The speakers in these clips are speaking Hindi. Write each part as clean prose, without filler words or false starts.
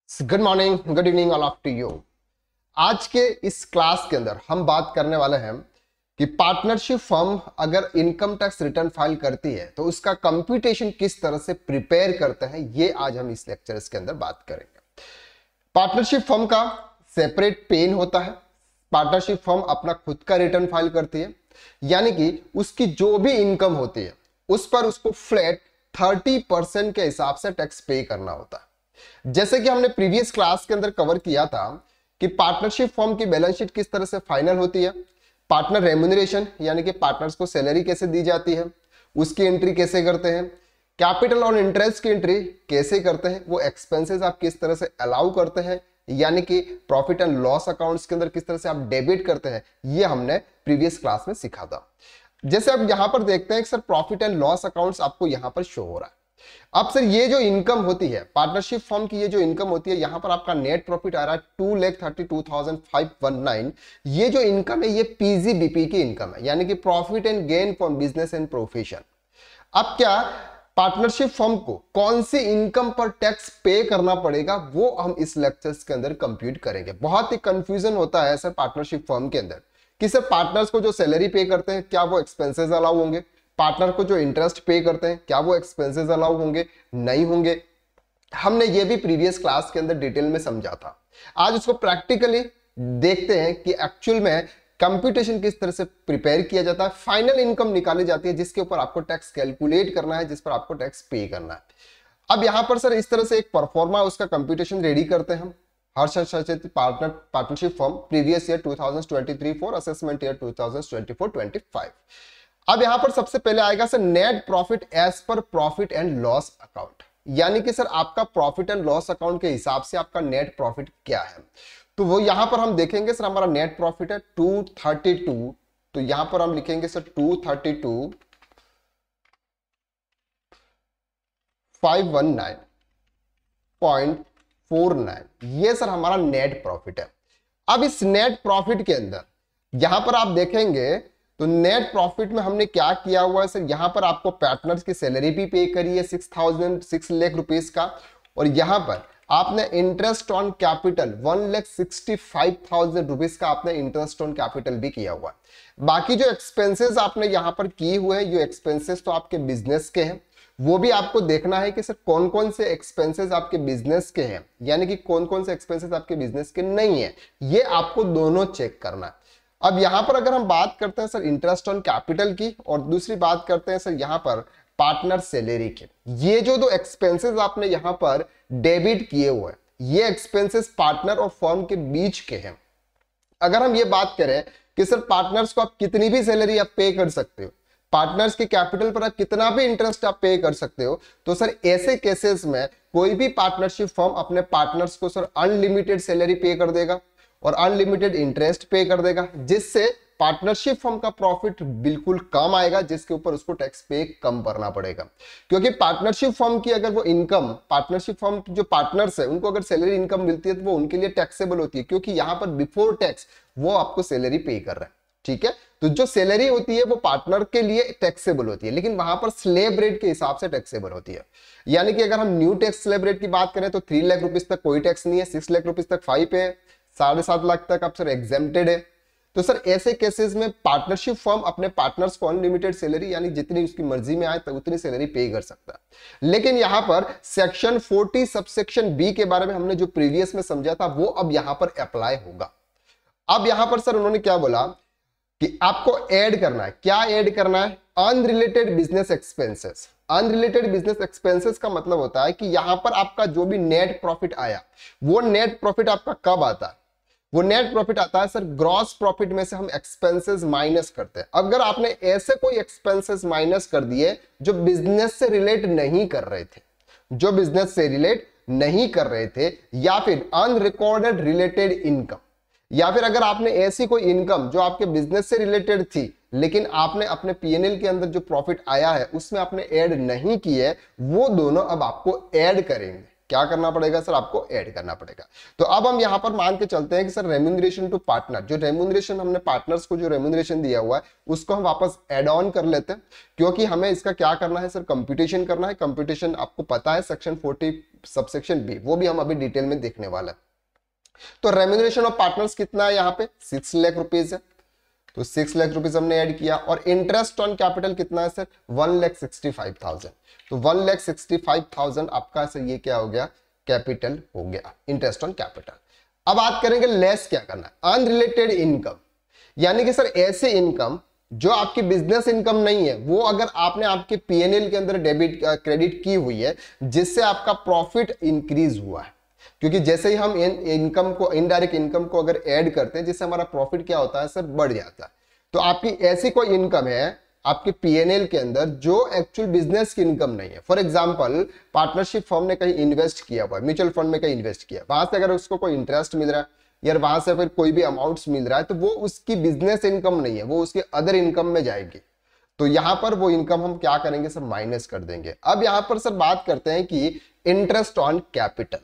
Good morning, good evening all of to you. आज के इस क्लास के अंदर हम बात करने वाले हैं कि पार्टनरशिप फर्म अगर इनकम टैक्स रिटर्न फाइल करती है तो उसका कंप्यूटेशन किस तरह से प्रिपेयर करते हैं, ये आज हम इस लेक्चर के अंदर बात करेंगे। पार्टनरशिप फर्म का सेपरेट पेन होता है। पार्टनरशिप फर्म अपना खुद का रिटर्न फाइल करती है, यानी कि उसकी जो भी इनकम होती है उस पर उसको फ्लैट 30% के हिसाब से टैक्स पे करना होता है। जैसे कि हमने प्रीवियस क्लास के अंदर कवर किया था कि पार्टनरशिप फर्म की बैलेंस शीट किस तरह से फाइनल होती है, पार्टनर रेम्यूनरेशन यानी कि पार्टनर्स को सैलरी कैसे दी जाती है, उसकी एंट्री कैसे करते हैं, कैपिटल और इंटरेस्ट की एंट्री कैसे करते हैं, वो एक्सपेंसेस आप किस तरह से अलाउ करते हैं, यानी कि प्रॉफिट एंड लॉस अकाउंट्स के अंदर किस तरह से आप डेबिट करते हैं, ये हमने प्रीवियस क्लास में सीखा था। जैसे अब यहां पर देखते हैं कि sir profit and loss accounts आपको यहां पर शो हो रहा है। अब सर ये जो इनकम होती है पार्टनरशिप फर्म की, ये जो इनकम होती है यहां पर आपका नेट प्रॉफिट आ रहा है 2,32,519। ये जो इनकम है ये पीजीबीपी की इनकम है, यानी कि profit and gain from business and profession. अब क्या पार्टनरशिप फर्म को कौन सी इनकम पर टैक्स पे करना पड़ेगा वो हम इस लेक्चर्स के अंदर कंप्यूट करेंगे। बहुत ही कंफ्यूजन होता है सर पार्टनरशिप फर्म के अंदर कि सर पार्टनर्स को जो सैलरी पे करते हैं क्या वो एक्सपेंसेस अलाउ होंगे, पार्टनर को जो इंटरेस्ट पे करते हैं क्या वो एक्सपेंसेस अलाउ होंगे, नहीं होंगे। हमने ये भी प्रीवियस क्लास के अंदर डिटेल में समझा था। आज उसको प्रैक्टिकली देखते हैं कि एक्चुअल में कंप्यूटेशन किस तरह से प्रिपेयर किया जाता है, फाइनल इनकम निकाली जाती है जिसके ऊपर आपको टैक्स कैलकुलेट करना है, जिस पर आपको टैक्स पे करना है। अब यहां पर सर इस तरह से एक परफॉर्मा उसका कंप्यूटेशन रेडी करते हैं हम। Harshad partnership firm previous year 2023 for assessment year 2024-25। अब यहां पर सबसे पहले आएगा sir net profit as per profit and loss account, यानी कि सर आपका प्रॉफिट एंड लॉस अकाउंट के हिसाब से आपका नेट प्रॉफिट क्या है। तो वो यहां पर हम देखेंगे सर हमारा नेट प्रॉफिट है 232, तो यहां पर हम लिखेंगे सर 232,519.49, ये सर हमारा नेट प्रॉफिट है। अब इस नेट प्रॉफिट के अंदर यहां पर आप देखेंगे तो नेट प्रॉफिट में हमने क्या किया हुआ है सर, यहां पर आपको पार्टनर्स की सैलरी भी पे करी है 6 लाख रुपीस का, और यहां पर आपने इंटरेस्ट ऑन कैपिटल 1,65,000 रुपीस का आपने इंटरेस्ट ऑन कैपिटल भी किया हुआ है। बाकी जो एक्सपेंसेस आपने यहां पर किए हुए हैं, ये एक्सपेंसेस तो आपके बिजनेस के हैं, वो भी आपको देखना है कि सर कौन कौन से एक्सपेंसेस आपके बिजनेस के हैं, यानी कि कौन कौन से एक्सपेंसेस आपके बिजनेस के नहीं है, ये आपको दोनों चेक करना है। अब यहां पर अगर हम बात करते हैं सर इंटरेस्ट ऑन कैपिटल की, और दूसरी बात करते हैं सर यहां पर पार्टनर सैलरी के, ये जो दो एक्सपेंसेस आपने यहां पर डेबिट किए हुए हैं, ये एक्सपेंसेस पार्टनर और फर्म के बीच के हैं। अगर हम ये बात करें कि सर पार्टनर्स को आप कितनी भी सैलरी आप पे कर सकते हो, पार्टनर्स के कैपिटल पर आप कितना भी इंटरेस्ट आप पे कर सकते हो, तो सर ऐसे केसेस में कोई भी पार्टनरशिप फर्म अपने पार्टनर्स को सर अनलिमिटेड सैलरी पे कर देगा और अनलिमिटेड इंटरेस्ट पे कर देगा, जिससे पार्टनरशिप फर्म का प्रॉफिट बिल्कुल कम आएगा, जिसके ऊपर उसको टैक्स पे कम भरना पड़ेगा। क्योंकि पार्टनरशिप फर्म की अगर वो इनकम, पार्टनरशिप फर्म जो पार्टनर्स है उनको अगर सैलरी इनकम मिलती है तो वो उनके लिए टैक्सेबल होती है, क्योंकि यहां पर बिफोर टैक्स वो आपको सैलरी पे कर रहा है। ठीक है, तो जो सैलरी होती है वो पार्टनर के लिए टैक्सेबल होती है, लेकिन वहां पर स्लैब रेट के हिसाब से टैक्सेबल होती है। यानी कि अगर हम न्यू टैक्स स्लैब रेट की बात करें तो 3 लाख रुपीज तक कोई टैक्स नहीं है, 6 लाख रुपीज तक 5 है, 7.5 लाख तक आप सर एग्जेम्प्टेड है। तो सर ऐसे केसेस में पार्टनरशिप फर्म अपने पार्टनर्स को अनलिमिटेड सैलरी, यानी जितनी उसकी मर्जी में आए तो उतनी सैलरी पे कर सकता है। लेकिन यहां पर सेक्शन 40 सबसेक्शन बी के बारे में हमने जो प्रीवियस में समझा था वो अब यहां पर अप्लाई होगा। अब यहां पर सर उन्होंने क्या बोला कि आपको ऐड करना है, क्या ऐड करना है, unrelated business expenses. Unrelated business expenses का मतलब होता है कि यहां पर आपका जो भी नेट प्रॉफिट आया, वो नेट प्रॉफिट आपका कब आता है, वो नेट प्रॉफिट आता है सर ग्रॉस प्रॉफिट में से हम एक्सपेंसेस माइनस करते हैं। अगर आपने ऐसे कोई एक्सपेंसेस माइनस कर दिए जो बिजनेस से रिलेट नहीं कर रहे थे, जो बिजनेस से रिलेट नहीं कर रहे थे, या फिर अनरिकॉर्डेड रिलेटेड इनकम, या फिर अगर आपने ऐसी कोई इनकम जो आपके बिजनेस से रिलेटेड थी लेकिन आपने अपने पीएनएल के अंदर जो प्रॉफिट आया है उसमें आपने ऐड नहीं की है, वो दोनों अब आपको ऐड करेंगे। क्या करना पड़ेगा सर, आपको ऐड करना पड़ेगा। तो अब हम यहां पर मान के चलते हैं कि सर रेम्यूनरेशन टू पार्टनर, जो रेम्यूनरेशन हमने पार्टनर्स को जो रेम्यूनरेशन दिया हुआ है उसको हम वापस ऐड ऑन कर लेते हैं, क्योंकि हमें इसका क्या करना है सर, कंप्यूटेशन करना है। कंप्यूटेशन आपको पता है सेक्शन 40 सबसेक्शन बी, वो भी हम अभी डिटेल में देखने वाला है। तो रेम्यूनरेशन ऑफ पार्टनर्स कितना है यहाँ पे 6 लाख रुपीज है, तो 6 लाख रुपीज हमने ऐड किया। और इंटरेस्ट ऑन कैपिटल कितना है सर 1,65,000, तो 1,65,000 आपका सर ये क्या हो गया कैपिटल हो गया, इंटरेस्ट ऑन कैपिटल। अब बात करेंगे लेस क्या करना है, अनरिलेटेड इनकम, यानी कि सर ऐसे इनकम जो आपकी बिजनेस इनकम नहीं है, वो अगर आपने आपके पीएनएल के अंदर डेबिट क्रेडिट की हुई है जिससे आपका प्रॉफिट इंक्रीज हुआ है, क्योंकि जैसे ही हम इनकम को इनडायरेक्ट इनकम को अगर ऐड करते हैं जिससे हमारा प्रॉफिट क्या होता है सर बढ़ जाता है। तो आपकी ऐसी कोई इनकम है आपके पीएनएल के अंदर जो एक्चुअल बिजनेस की इनकम नहीं है, फॉर एग्जांपल पार्टनरशिप फर्म ने कहीं इन्वेस्ट किया हुआ है, म्यूचुअल फंड में कहीं इन्वेस्ट किया, वहां से अगर उसको कोई इंटरेस्ट मिल रहा है या वहां से फिर कोई भी अमाउंट्स मिल रहा है तो वो उसकी बिजनेस इनकम नहीं है, वो उसके अदर इनकम में जाएगी। तो यहां पर वो इनकम हम क्या करेंगे सर माइनस कर देंगे। अब यहां पर सर बात करते हैं कि interest on capital.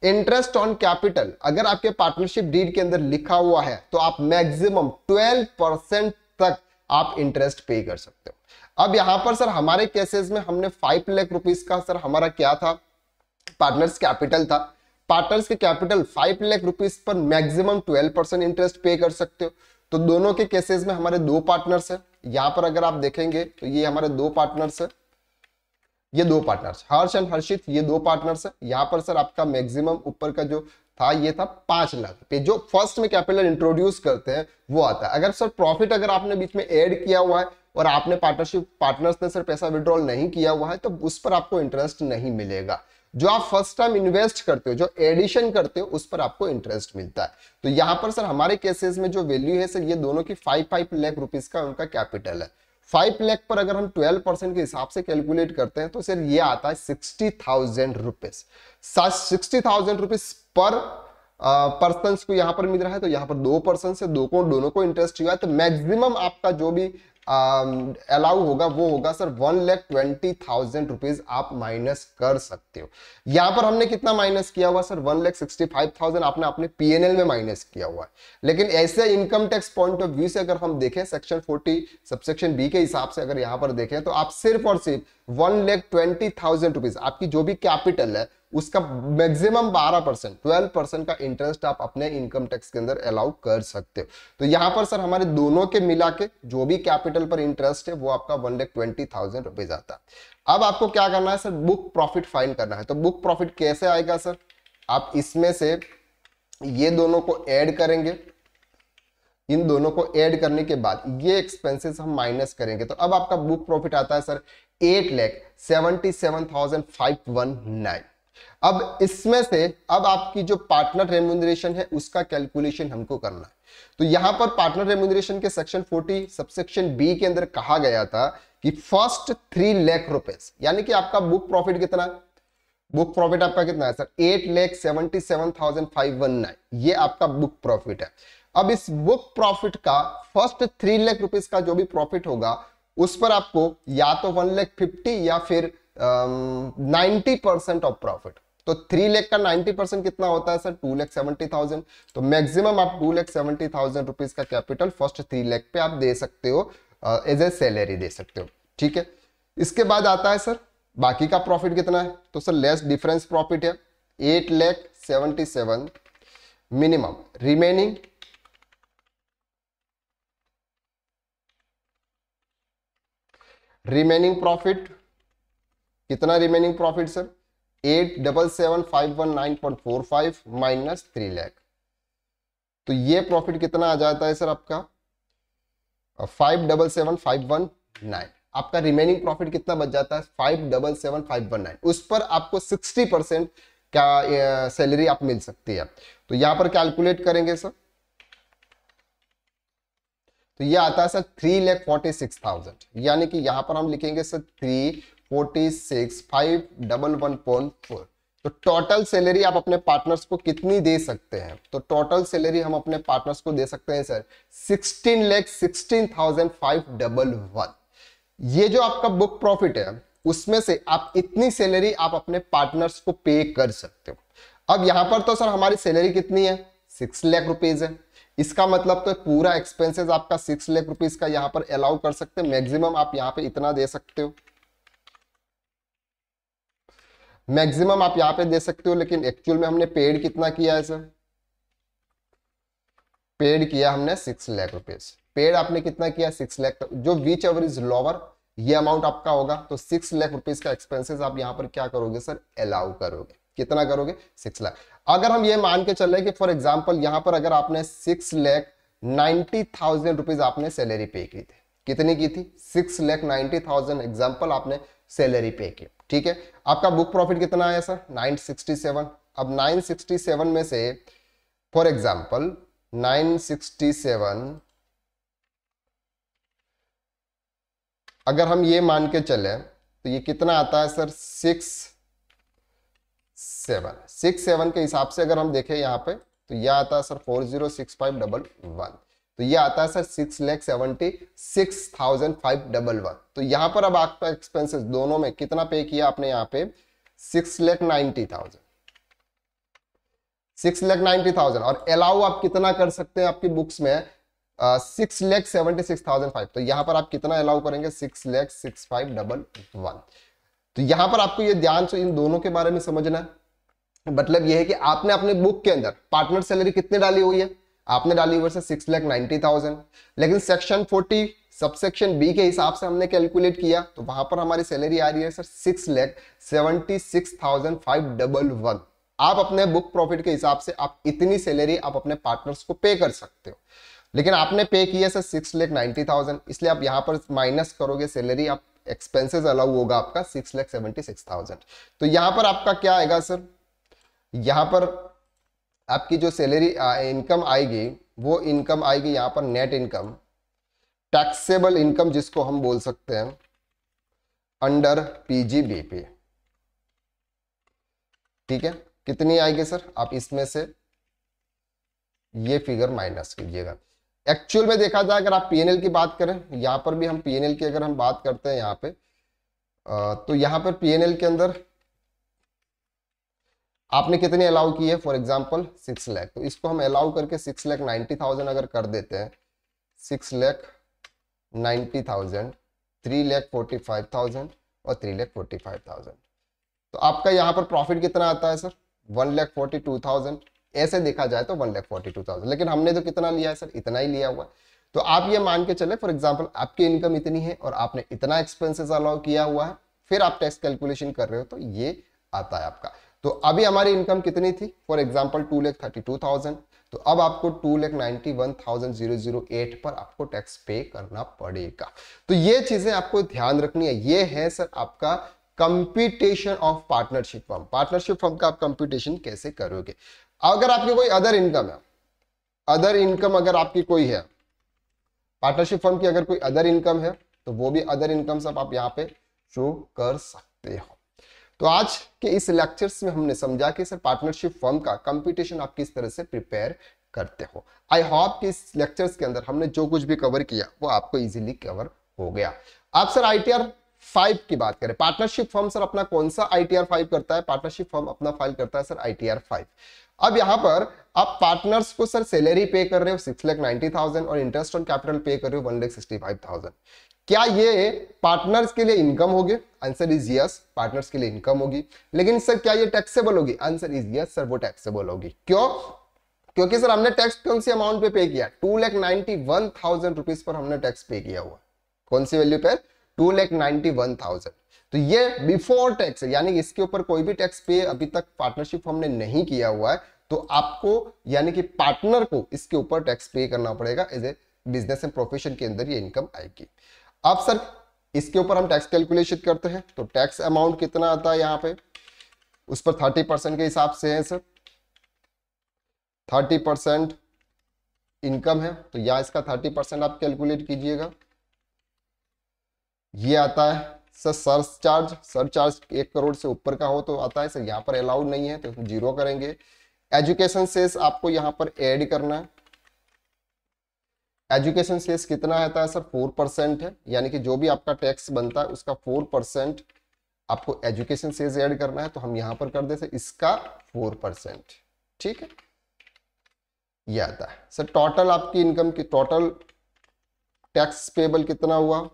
Interest on capital अगर आपके पार्टनरशिप डीड के अंदर लिखा हुआ है तो आप मैक्सिमम 12% तक आप इंटरेस्ट पे कर सकते हो। अब यहां पर सर हमारे केसेस में हमने 5 लाख रुपीस का सर हमारा क्या था पार्टनर्स कैपिटल था, पार्टनर्स के कैपिटल 5 लाख रुपीस पर मैक्सिमम 12% इंटरेस्ट पे कर सकते हो। तो दोनों के केसेस में हमारे दो पार्टनर्स है, यहां पर अगर आप देखेंगे तो ये हमारे दो पार्टनर्स है, ये दो पार्टनर्स हर्ष एंड हर्षित, ये दो पार्टनर्स है। यहां पर सर आपका मैक्सिमम ऊपर का जो था ये था 5 लाख रुपए, जो फर्स्ट में कैपिटल इंट्रोड्यूस करते हैं वो आता है। अगर सर प्रॉफिट अगर आपने बीच में ऐड किया हुआ है और आपने पार्टनर्स ने सर पैसा विड्रॉल नहीं किया हुआ है तो उस पर आपको इंटरेस्ट नहीं मिलेगा। जो आप फर्स्ट टाइम इन्वेस्ट करते हो, जो एडिशन करते हो, उस पर आपको इंटरेस्ट मिलता है। तो यहां पर सर हमारे केसेस में जो वैल्यू है सर ये दोनों की 5 लाख रुपीस का उनका कैपिटल है। 5 लाख पर अगर हम 12% के हिसाब से कैलकुलेट करते हैं तो सर ये आता है 60,000 रुपीज। 60,000 रुपीज पर पर्सन को यहां पर मिल रहा है, तो यहां पर 2 पर्सन से दोनों को इंटरेस्ट हुआ है। तो मैक्सिमम आपका जो भी अलाउ होगा वो होगा सर 1,20,000 रुपीज आप माइनस कर सकते हो। यहां पर हमने कितना माइनस किया हुआ सर 1,65,000 आपने अपने पीएनएल में माइनस किया हुआ है। लेकिन ऐसे income tax point of view से अगर हम देखें सेक्शन 40 सबसेक्शन बी के हिसाब से अगर यहां पर देखें तो आप सिर्फ और सिर्फ 1,20,000 रुपीज आपकी जो भी कैपिटल है उसका मैक्सिमम 12% 12% का इंटरेस्ट आप अपने इनकम टैक्स के अंदर अलाउ कर सकते हो। तो यहां पर सर हमारे दोनों के मिला के जो भी कैपिटल पर इंटरेस्ट है वो आपका 1,20,000 रुपीज आता है। अब आपको क्या करना है सर बुक प्रॉफिट फाइंड करना है। तो बुक प्रॉफिट कैसे आएगा सर, आप इसमें से ये दोनों को ऐड करेंगे, इन दोनों को ऐड करने के बाद ये एक्सपेंसेस हम माइनस करेंगे। तो अब आपका बुक प्रॉफिट आता है सर 8,77,519। अब इसमें से अब आपकी जो पार्टनर रेम्यूनरेशन है उसका कैलकुलेशन हमको करना है। तो यहां पर पार्टनर रेम्यूनरेशन के सेक्शन 40 सबसेक्शन बी के अंदर कहा गया था कि फर्स्ट 3 लाख रुपीस, यानी कि आपका बुक प्रॉफिट कितना है, बुक प्रॉफिट आपका कितना है सर 8,77,519, ये आपका बुक प्रॉफिट है। अब इस बुक प्रॉफिट का फर्स्ट 3 लाख रुपीस का जो भी प्रॉफिट होगा उस पर आपको या तो 1,50,000 या फिर 90% ऑफ प्रॉफिट। तो 3 लाख का 90% कितना होता है सर 2,70,000। तो मैक्सिमम आप 2,70,000 रुपीज का कैपिटल फर्स्ट 3 लाख पे आप दे सकते हो, एज ए सैलरी दे सकते हो, ठीक है। इसके बाद आता है सर बाकी का प्रॉफिट कितना है, तो सर लेस डिफरेंस प्रॉफिट है 8,77,000 मिनिमम रिमेनिंग प्रॉफिट कितना, remaining profit sir 8,77,519.45 minus 3 lakh. तो ये प्रॉफिट कितना आ जाता है सर आपका 5,77,519। आपका रिमेनिंग प्रॉफिट कितना बच जाता है 5,77,519। उस पर आपको 60% का सैलरी आप मिल सकती है। तो यहां पर कैलकुलेट करेंगे सर तो ये आता है सर 3,46,000, यानी कि यहां पर हम लिखेंगे सर 346,511.4। तो टोटल सैलरी आप अपने पार्टनर्स को कितनी दे सकते हैं, तो टोटल सैलरी हम अपने पार्टनर्स को दे सकते हैं सर 16,16,511। ये जो आपका बुक प्रॉफिट है उसमें से आप इतनी सैलरी आप अपने पार्टनर्स को पे कर सकते हो। अब यहां पर तो सर हमारी सैलरी कितनी है 6 लाख रुपीज है, इसका मतलब तो पूरा एक्सपेंसेस आपका 6 लाख रुपीस का यहां पर अलाउ कर सकते हैं। मैक्सिमम आप यहां पे इतना दे सकते हो। मैक्सिमम आप यहाँ पे दे सकते हो, लेकिन एक्चुअल में हमने पेड कितना किया है सर? पेड किया हमने 6 लाख रुपीज। पेड आपने कितना किया? 6 लाख। जो विच एवर इज लोअर, ये अमाउंट आपका होगा। तो 6 लाख रुपीज का एक्सपेंसेस आप यहाँ पर क्या करोगे सर? अलाउ करोगे। कितना करोगे? 6 लाख। अगर हम ये मान के चल रहे कि फॉर एग्जाम्पल यहाँ पर अगर आपने 6,90,000 रुपीज आपने सैलरी पे की थी, कितनी की थी? 6,90,000 एग्जाम्पल आपने सैलरी पे की, ठीक है। आपका बुक प्रॉफिट कितना आया सर? 967। अब 967 में से फॉर एग्जाम्पल 967 अगर हम ये मान के चले तो ये कितना आता है सर? 6,7 के हिसाब से अगर हम देखें यहाँ पे तो यह आता है सर 406511। तो ये आता है सर 6,76,511। तो यहाँ पर अब आपका एक्सपेंसेस दोनों में कितना पे किया आपने? यहाँ पे 6,90,000। 6,90,000 और अलाउ आप कितना कर सकते हैं आपकी बुक्स में? 6,76,500। तो यहां पर आप कितना अलाउ करेंगे? 6,65,11। तो यहां पर आपको ये ध्यान से इन दोनों के बारे में समझना है। मतलब ये है कि आपने अपने बुक के अंदर पार्टनर सैलरी कितनी डाली हुई है? आपने डाली हुई है 6,90,000। लेकिन सेक्शन 40 सबसेक्शन बी के हिसाब से हमने कैलकुलेट किया तो वहां पर हमारी सैलरी आ रही है सर 6,76,511। आप अपने बुक प्रॉफिट के हिसाब से आप इतनी सैलरी आप अपने पार्टनर्स को पे कर सकते हो। लेकिन आपने पे किया सर 6,90,000, इसलिए आप यहां पर माइनस करोगे सैलरी, आप एक्सपेंसेस अलाउ होगा आपका 6,76,000। तो यहां पर आपका क्या आएगा सर? यहां पर आपकी जो सैलरी इनकम आएगी वो इनकम आएगी यहां पर नेट इनकम, टैक्सेबल इनकम जिसको हम बोल सकते हैं अंडर पीजीबीपी, ठीक है। कितनी आएगी सर? आप इसमें से ये फिगर माइनस कीजिएगा। एक्चुअल में देखा जाए अगर आप पीएनएल की बात करें, यहां पर भी हम पीएनएल की अगर हम बात करते हैं यहाँ पे तो यहां पर पीएनएल के अंदर आपने कितनी अलाउ की है? For example 6 lakh. तो इसको हम अलाउ करके 6,90,000 अगर कर देते हैं, 6,90,000, 3,45,000 और 3,45,000, तो आपका यहाँ पर प्रॉफिट कितना आता है सर? 1,42,000। ऐसे देखा जाए तो 1,42,000, लेकिन हमने तो कितना लिया है सर? इतना ही लिया हुआ। तो आप ये मान के चले फॉर एग्जांपल आपकी इनकम इतनी है और आपने इतना एक्सपेंसेस अलाउ किया हुआ है, फिर आप टैक्स कैलकुलेशन कर रहे हो तो ये आता है आपका। तो अभी हमारी इनकम कितनी थी? For example 2,32,000। तो अब आपको 2,91,008 पर आपको टैक्स पे करना पड़ेगा। तो ये चीजें आपको ध्यान रखनी है। ये है सर आपका computation of partnership firm. Partnership firm का आप कंप्यूटेशन कैसे करोगे? अगर आपकी कोई अदर इनकम है, अदर इनकम अगर आपकी कोई है, पार्टनरशिप फर्म की अगर कोई अदर इनकम है तो वो भी अदर इनकम सब आप यहाँ पे शो कर सकते हो। तो आज के इस लेक्चर्स में हमने समझा कि सर पार्टनरशिप फर्म का कंप्यूटेशन आप किस तरह से प्रिपेयर करते हो। आई होप कि इस लेक्चर्स के अंदर हमने जो कुछ भी कवर किया वो आपको इजीली कवर हो गया। आप सर ITR 5 की बात करें, पार्टनरशिप फर्म सर अपना कौन सा ITR 5 करता है? पार्टनरशिप फर्म अपना फाइल करता है सर ITR 5। अब यहां पर आप पार्टनर्स को सर सैलरी पे कर रहे हो 6,90,000 और इंटरेस्ट ऑन कैपिटल पे कर रहे हो 1,65,000। क्या ये पार्टनर्स के लिए इनकम होगी? आंसर इज यस, पार्टनर्स के लिए इनकम होगी। लेकिन सर क्या ये टैक्सेबल होगी? आंसर इज यस सर, वो टैक्सेबल होगी। क्यों? क्योंकि सर हमने टैक्स कौन सी अमाउंट पे किया? 2,91,000 रुपीज पर हमने टैक्स पे किया हुआ। कौन सी वैल्यू पे? 2,91,000। तो ये बिफोर टैक्स है, यानी इसके ऊपर कोई भी टैक्स पे अभी तक पार्टनरशिप हमने नहीं किया हुआ है। तो आपको यानी कि पार्टनर को इसके ऊपर टैक्स पे करना पड़ेगा। As a business and profession के अंदर ये इनकम आएगी। अब सर इसके ऊपर हम टैक्स कैलकुलेशन करते हैं तो टैक्स अमाउंट कितना आता है यहाँ पे? उस पर 30% के हिसाब से है सर, 30% इनकम है तो यहाँ इसका 30% आप कैलकुलेट कीजिएगा। ये आता है सर सरचार्ज 1 करोड़ से ऊपर का हो तो आता है सर, यहाँ पर अलाउड नहीं है तो 0 करेंगे। एजुकेशन सेस आपको यहाँ पर ऐड करना है। एजुकेशन सेस कितना आता है सर? 4% है, यानी कि जो भी आपका टैक्स बनता है उसका 4% आपको एजुकेशन सेस ऐड करना है। तो हम यहां पर कर देते इसका 4%, ठीक है। ये आता है सर टोटल आपकी इनकम की टोटल टैक्स पेबल कितना हुआ?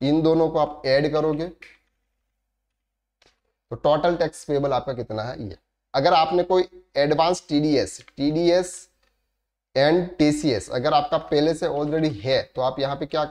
इन दोनों को आप ऐड करोगे तो टोटल टैक्स पेबल आपका कितना है ये। अगर आपने कोई एडवांस टीडीएस एंड टीसीएस अगर आपका पहले से ऑलरेडी है तो आप यहाँ पे क्या